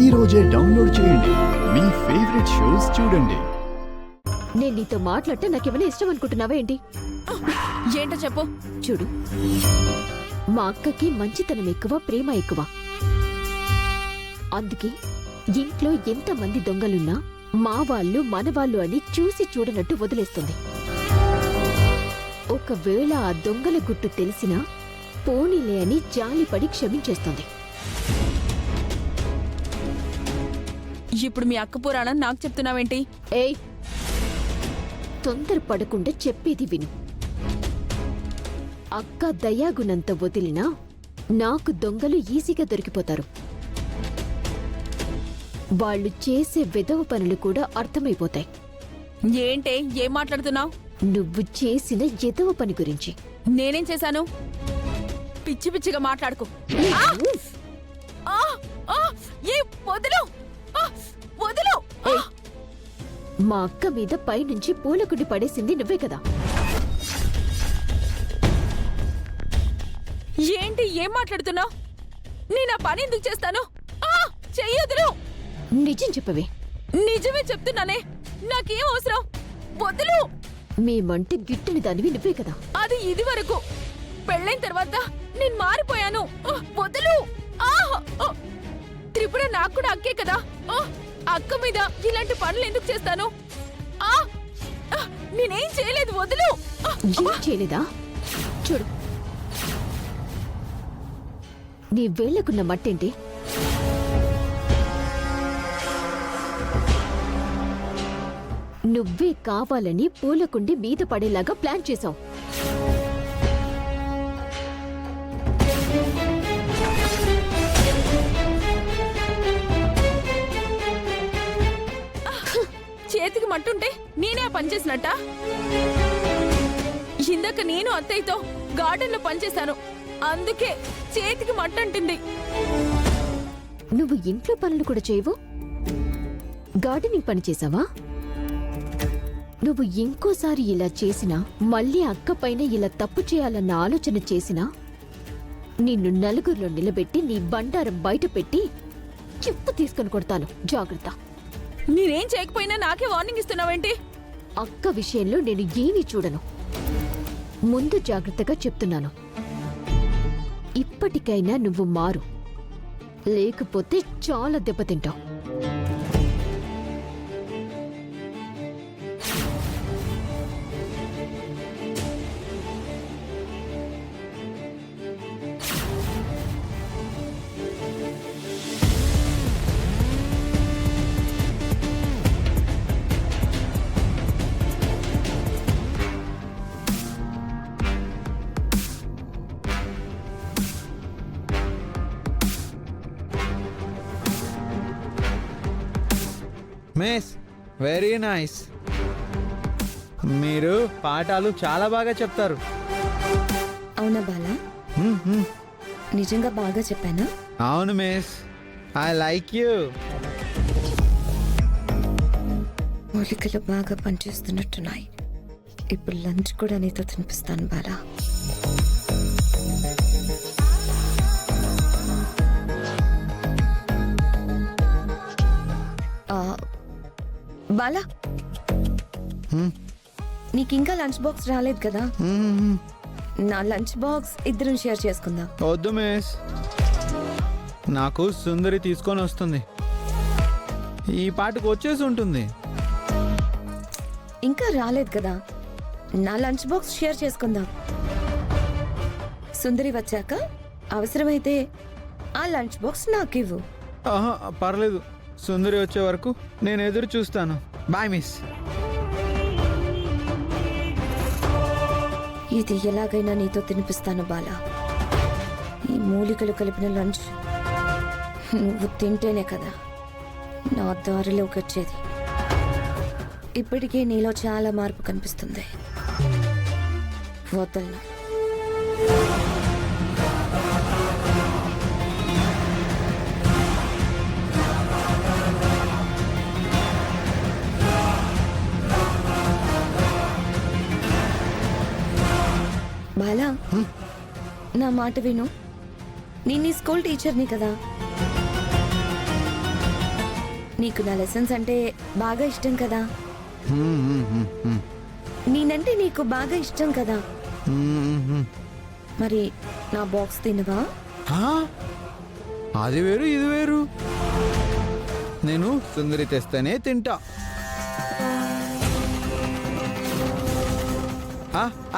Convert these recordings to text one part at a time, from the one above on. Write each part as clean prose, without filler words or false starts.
ఈ రోజే డౌన్లోడ్ చేయండి. మీ ఫేవరెట్ షోస్ చూడండి. నేను నీతో మాట్లాడితే నాకేమైనా ఇష్టం అనుకుంటున్నావా ఏంటి? ఏంటో చెప్పు. చూడు, మా అక్కకి మంచితనం ఎక్కువ, ప్రేమ ఎక్కువ. అందుకే ఇంట్లో ఎంతమంది దొంగలున్నా మా వాళ్ళు మన వాళ్ళు అని చూసి చూడనట్టు వదిలేస్తుంది. ఒకవేళ ఆ దొంగల గుట్టు తెలిసినా పోనీలే అని జాలిపడి క్షమించేస్తుంది. ఇప్పుడు మీ అక్క పురాణం నాకు చెప్తున్నావేంటి? ఏయ్, తొందరపడకుండా చెప్పేది విను. అక్క దయాగుణంత వదిలినా నాకు దొంగలు ఈజీగా దొరికిపోతారు. వాళ్ళు చేసే విధవ పనులు కూడా అర్థమైపోతాయి. ఏంటే, ఏం మాట్లాడుతున్నావు? నువ్వు చేసిన ఎదవ పని గురించి. నేనేం చేశాను? పిచ్చి పిచ్చిగా మాట్లాడుకో. వదులు! మా అక్క మీద పైనుంచి పూలకుండి పడేసింది నువ్వే కదా? ఏంటి, ఏం మాట్లాడుతున్నావు? నేను ఆ పని ఎందుకు చేస్తాను? చెయ్యొదులు! నిజం చెప్పవే. నిజమే చెప్తున్నానే, నాకేం అవసరం? వదులు! మేమంటే గిట్టని దానివి నువ్వే కదా? అది ఇది వరకు. పెళ్ళైన తర్వాత నేను మారిపోయాను. వదులు! త్రిపుర నాకు కూడా అక్కే కదా. అక్క మీద ఇలాంటి పనులు ఎందుకు చేస్తాను? నేనేం చేయలేదు, వదులు! ఏం చేయలేదా? చూడు, నీ వేళ్లకున్న మట్టేంటి? నువ్వే కావాలని పూలకుండి మీద పడేలాగా ప్లాన్ చేశావు. చేతికి మట్టుంటే నేనే పని చేసినట్ట? ఇందాక నేను అత్తయ్యతో గార్డెన్ లో పనిచేశాను, అందుకే చేతికి మట్టంటుంది. నువ్వు ఇంట్లో పనులు కూడా చేయవు, గార్డెనింగ్ పని చేసావా? నువ్వు ఇంకోసారి ఇలా చేసినా, మళ్ళీ అక్క పైన ఇలా తప్పు చేయాలన్న ఆలోచన చేసినా నిన్ను నలుగురిలో నిలబెట్టి నీ బండారం బయట పెట్టి చెప్పు తీసుకొని కొడతాను. జాగ్రత్త. నేనేం చేయకపోయినా నాకే వార్నింగ్ ఇస్తున్నావేంటి? అక్క విషయంలో నేను ఏమీ చూడను. ముందు జాగ్రత్తగా చెప్తున్నాను. ఇప్పటికైనా నువ్వు మారు, లేకపోతే చాలా దెబ్బతింటావు. Miss, very nice. మీరు పాఠాలు చాలా బాగా చెప్తారు. అవునా బాలా? నిజంగా బాగా చెప్పానా? అవును మిస్, ఐ లైక్ యూ. మూలికలు బాగా పనిచేస్తున్నట్టున్నాయి. ఇప్పుడు లంచ్ కూడా నీతో తినిపిస్తాను బాలా. బాలా, నీకింకా లంచ్ బాక్స్ రాలేదు కదా? నా లంచ్ బాక్స్ ఇద్దరం షేర్ చేసుకుందాం. వద్దు మిస్, నాకు సుందరి తీసుకొని వస్తుంది. ఈ పాటకు వచ్చేసి ఉంటుంది. ఇంకా రాలేదు కదా, నా లంచ్ బాక్స్ షేర్ చేసుకుందాం. సుందరి వచ్చాక అవసరమైతే ఆ లంచ్ బాక్స్ నాకు ఇవ్వు. పర్లేదు, సుందరి వచ్చే వరకు నేను ఎదురు చూస్తాను. Bye miss. ఇది ఎలాగైనా నీతో తినిపిస్తాను బాలా. ఈ మూలికలు కలిపిన లంచ్ నువ్వు తింటేనే కదా నా దారిలోకి వచ్చేది. ఇప్పటికే నీలో చాలా మార్పు కనిపిస్తుంది. వదలను. బాలా, నా మాట విను. నేను నీ స్కూల్ టీచర్ని కదా. నీకు నా లెసన్స్ అంటే బాగా ఇష్టం కదా. నేనంటే నీకు బాగా ఇష్టం కదా. మరి నా బాక్స్ తినవా? అది వేరు ఇది వేరు. నేను సుందరి తెస్తేనే తింటా.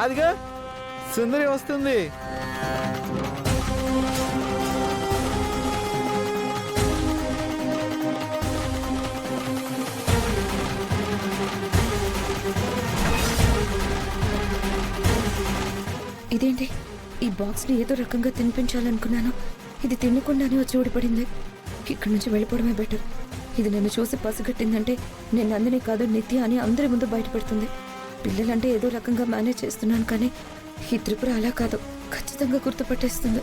అదిగా సుందరి వస్తుంది. ఇదేంటి, ఈ బాక్స్ ని ఏదో రకంగా తినిపించాలనుకున్నాను. ఇది తినకుండానే వచ్చి ఊడిపడింది. ఇక్కడి నుంచి వెళ్ళిపోవడమే బెటర్. ఇది నన్ను చూసి పసిగట్టిందంటే నేను నందిని కాదు నిత్య అని అందరి ముందు బయటపెడుతుంది. పిల్లలంటే ఏదో రకంగా మేనేజ్ చేస్తున్నాను, కానీ ఈ త్రిపుర అలా కాదు, ఖచ్చితంగా గుర్తుపట్టేస్తుంది.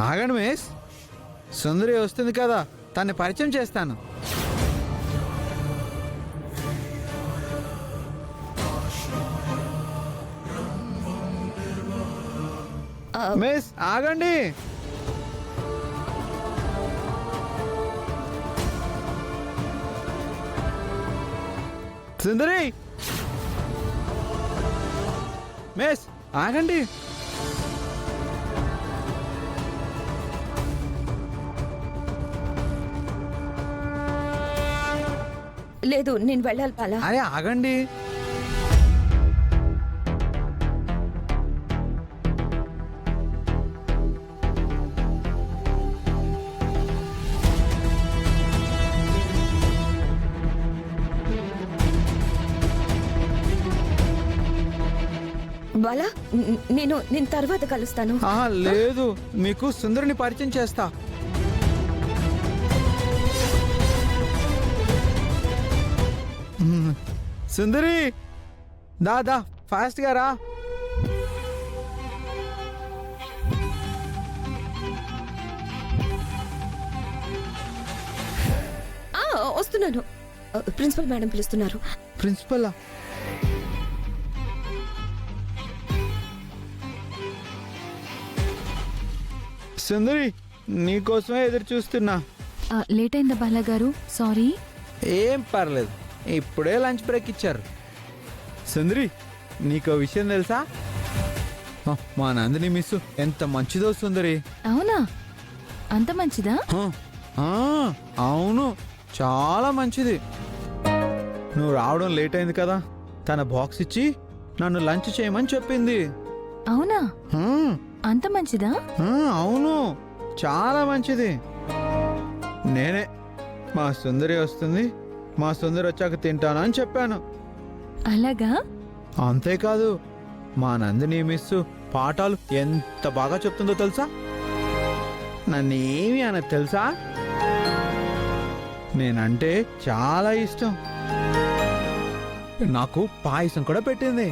ఆగండి మిస్, సుందరి వస్తుంది కదా, తన్ని పరిచయం చేస్తాను. మిస్ ఆగండి. సుందరి, మిస్ ఆగండి. లేదు, నేను వెళ్ళాలి పాలా. అరే ఆగండి. బాలా, నేను తర్వాత కలుస్తాను. లేదు, మీకు సుందరిని పరిచయం చేస్తా. సుందరి, దా ఫాస్ట్ గా రా. వస్తున్నాను. ప్రిన్సిపల్ మేడం పిలుస్తున్నారు. ప్రిన్సిపల్ సుందరి, నీకోసమే ఎదురు చూస్తున్నా. లేట్ అయిందా బాలా గారు? సారీ. ఏం పర్లేదు, ఇప్పుడే లంచ్ బ్రేక్ ఇచ్చారు. సుందరి, నీకో విషయం తెలుసా? మా నందిని మిస్ ఎంత మంచిదో సుందరి. అవునా? అంత మంచిదా? అవును, చాలా మంచిది. నువ్వు రావడం లేట్ అయింది కదా, తన బాక్స్ ఇచ్చి నన్ను లంచ్ చేయమని చెప్పింది. అవునా? అంత మంచిదా? అవును, చాలా మంచిది. నేనే మా సుందరి వస్తుంది, మా సుందరి వచ్చాక తింటాను అని చెప్పాను. అలాగా? అంతేకాదు, మా నందిని మిస్ పాఠాలు ఎంత బాగా చెప్తుందో తెలుసా? నన్నేమి అనదు తెలుసా? నేనంటే చాలా ఇష్టం. నాకు పాయసం కూడా పెట్టింది.